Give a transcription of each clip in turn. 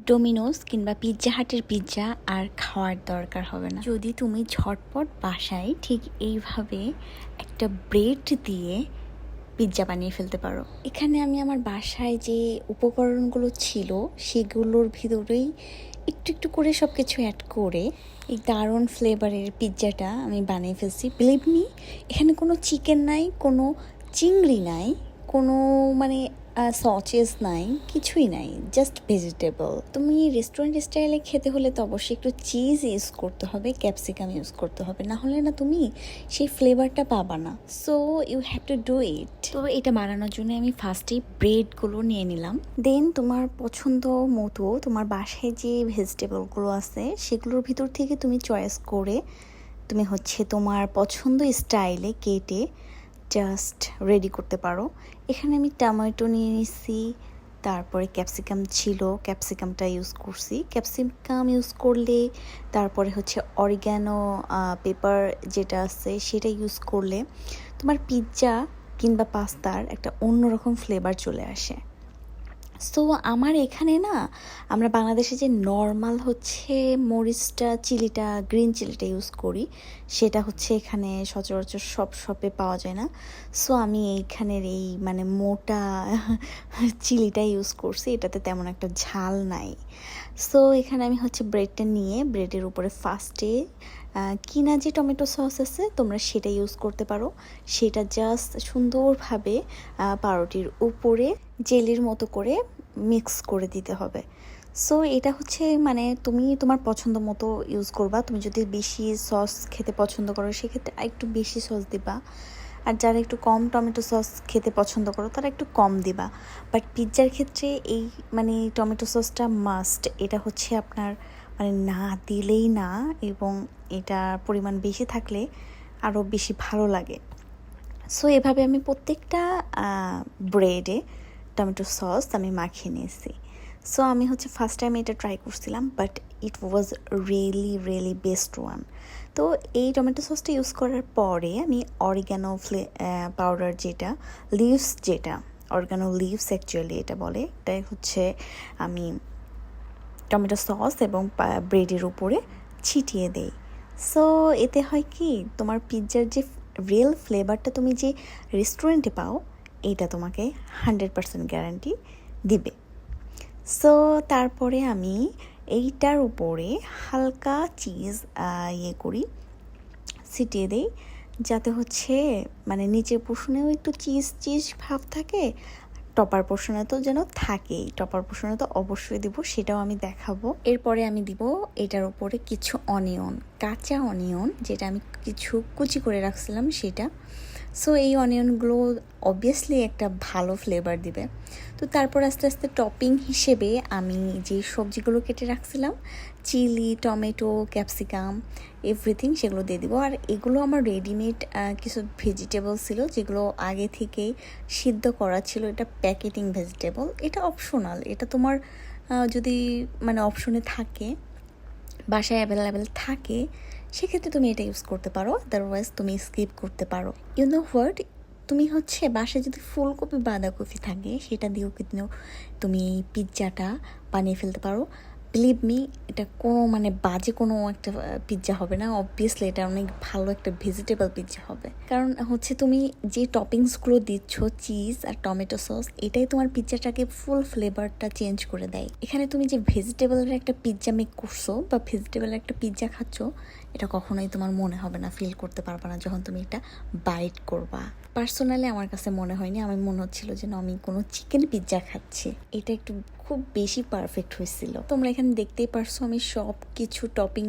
Domino's কিংবা pizza হাটের pizza আর খাওয়ার দরকার হবে না যদি তুমি ঝটপট বাসায় ঠিক এইভাবে একটা ব্রেড দিয়ে পিৎজা বানিয়ে ফেলতে পারো। এখানে আমি আমার বাসায় যে উপকরণগুলো ছিল সেগুলোর ভিতরেই একটু একটু করে সব কিছু অ্যাড করে এই দারুণ ফ্লেভারের পিৎজাটা আমি বানিয়ে ফেলছি। বিলিভ মি, এখানে কোনো চিকেন নাই, কোনো চিংড়ি নাই, কোনো মানে সসেস নাই, কিছুই নাই, জাস্ট ভেজিটেবল। তুমি রেস্টুরেন্ট স্টাইলে খেতে হলে তো অবশ্যই একটু চিজ ইউজ করতে হবে, ক্যাপসিকাম ইউজ করতে হবে, না হলে না তুমি সেই ফ্লেভারটা পাবা না। So you have to do it. তো এটা বানানোর জন্য আমি ফার্স্টেই ব্রেডগুলো নিয়ে নিলাম। দেন তোমার পছন্দ মতো তোমার বাসায় যে ভেজিটেবলগুলো আছে সেগুলোর ভিতর থেকে তুমি চয়েস করে তুমি তোমার পছন্দ স্টাইলে কেটে জাস্ট রেডি করতে পারো। এখানে আমি টমেটো নিয়ে নিচ্ছি, তারপরে ক্যাপসিকাম ছিল, ক্যাপসিকামটা ইউজ করছি। ক্যাপসিকাম ইউজ করলে তারপরে অরিগ্যানো পেপার যেটা আছে সেটা ইউজ করলে তোমার পিৎজা কিংবা পাস্তার একটা অন্যরকম ফ্লেভার চলে আসে। সো আমার এখানে না, আমরা বাংলাদেশে যে নর্মাল মরিচটা, চিলিটা, গ্রিন চিলিটা ইউজ করি সেটা এখানে সচরাচর সব শপে পাওয়া যায় না। সো আমি এইখানের এই মানে মোটা চিলিটা ইউজ করছি, এটাতে তেমন একটা ঝাল নাই। সো এখানে আমি ব্রেডটা নিয়ে ব্রেডের উপরে ফার্স্টে কিনা যে টমেটো সস আছে তোমরা সেটা ইউজ করতে পারো। সেটা জাস্ট সুন্দরভাবে পাউরুটির উপরে জেলির মতো করে মিক্স করে দিতে হবে। সো এটা মানে তুমি তোমার পছন্দ মতো ইউজ করবা। তুমি যদি বেশি সস খেতে পছন্দ করো সেক্ষেত্রে একটু বেশি সস দিবা, আর যারা একটু কম টমেটো সস খেতে পছন্দ করো তারা একটু কম দিবা। বাট পিৎজার ক্ষেত্রে এই মানে টমেটো সসটা মাস্ট। এটা আপনার মানে না দিলেই না, এবং এটার পরিমাণ বেশি থাকলে আরও বেশি ভালো লাগে। সো এভাবে আমি প্রত্যেকটা ব্রেডে টমেটো সস আমি মাখিয়ে নিয়েছি। সো আমি ফার্স্ট টাইম এটা ট্রাই করছিলাম, but it was really best one. তো এই টমেটো সসটা ইউজ করার পরে আমি অরিগ্যানো পাউডার যেটা অরিগ্যানো লিভস অ্যাকচুয়ালি এটা বলে, এটাই আমি টমেটো সস এবং ব্রেডের উপরে ছিটিয়ে দেই। সো এতে হয় কি, তোমার পিৎজার যে রিয়েল ফ্লেভারটা তুমি যে রেস্টুরেন্টে পাও এইটা তোমাকে 100% গ্যারান্টি দিবে। সো তারপরে আমি এইটার উপরে হালকা চিজ ছিটিয়ে দেই, যাতে মানে নিচের পোর্শনেও একটু চিজ ভাব থাকে, টপার পোর্শনে তো যেন থাকেই। টপার পোর্শনে তো অবশ্যই দিব, সেটাও আমি দেখাবো। এরপরে আমি দিব এটার উপরে কিছু অনিয়ন, কাঁচা অনিয়ন, যেটা আমি কিছু কুচি করে রাখছিলাম সেটা। সো এই অনিয়নগুলো অবভিয়াসলি একটা ভালো ফ্লেভার দিবে। তো তারপর আস্তে আস্তে টপিং হিসেবে আমি যে সবজিগুলো কেটে রাখছিলাম, চিলি, টমেটো, ক্যাপসিকাম, এভরিথিং, সেগুলো দিয়ে দিব। আর এগুলো আমার রেডিমেড কিছু ভেজিটেবল ছিল যেগুলো আগে থেকেই সিদ্ধ করা ছিল। এটা প্যাকেটিং ভেজিটেবল, এটা অপশনাল। এটা তোমার যদি মানে অপশনে থাকে, বাসায় অ্যাভেলেবেল থাকে, সেক্ষেত্রে তুমি এটা ইউজ করতে পারো, আদারওয়াইজ তুমি স্কিপ করতে পারো। ইউ নো হোয়াট, তুমি বাসায় যদি ফুলকপি, বাঁধাকপি থাকে সেটা দিয়েও কিন্তু তুমি এই পিৎজাটা বানিয়ে ফেলতে পারো। বিলিভ মি, এটা কোনো মানে বাজে কোনো একটা পিৎজা হবে না। অবভিয়াসলি এটা অনেক ভালো একটা ভেজিটেবল পিৎজা হবে, কারণ তুমি যে টপিংসগুলো দিচ্ছ, চিজ আর টমেটো সস, এটাই তোমার পিৎজাটাকে ফুল ফ্লেভারটা চেঞ্জ করে দেয়। এখানে তুমি যে ভেজিটেবলের একটা পিৎজা মেক করছো বা ভেজিটেবলের একটা পিৎজা খাচ্ছ, এটা কখনোই তোমার মনে হবে না, ফিল করতে পারবা না যখন তুমি এটা বাইট করবা। পার্সোনালি আমার কাছে মনে হয়নি, আমার মনে হচ্ছিল যে আমি কোনো চিকেন পিৎজা খাচ্ছি। এটা একটু খুব বেশি পারফেক্ট হয়েছিল। তোমরা এখানে দেখতেই পারছো আমি সব কিছু টপিং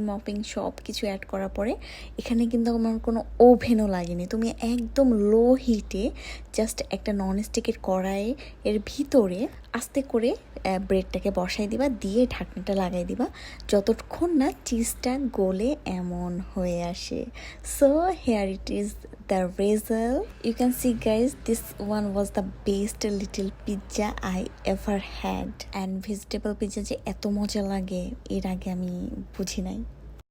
সব কিছু অ্যাড করার পরে এখানে কিন্তু আমার কোনো ওভেনও লাগেনি। তুমি একদম লো হিটে জাস্ট একটা ননস্টিকের কড়াইয়ে এর ভিতরে আস্তে করে ব্রেডটাকে বসাই দিবা, দিয়ে ঢাকনাটা লাগাই দিবা যতক্ষণ না চিজটা গলে এমন হয়ে আসে। So here it is the result. You can see guys, this one was the best little pizza I ever had, and vegetable pizza যে এত মজা লাগে এর আগে আমি বুঝি নাই।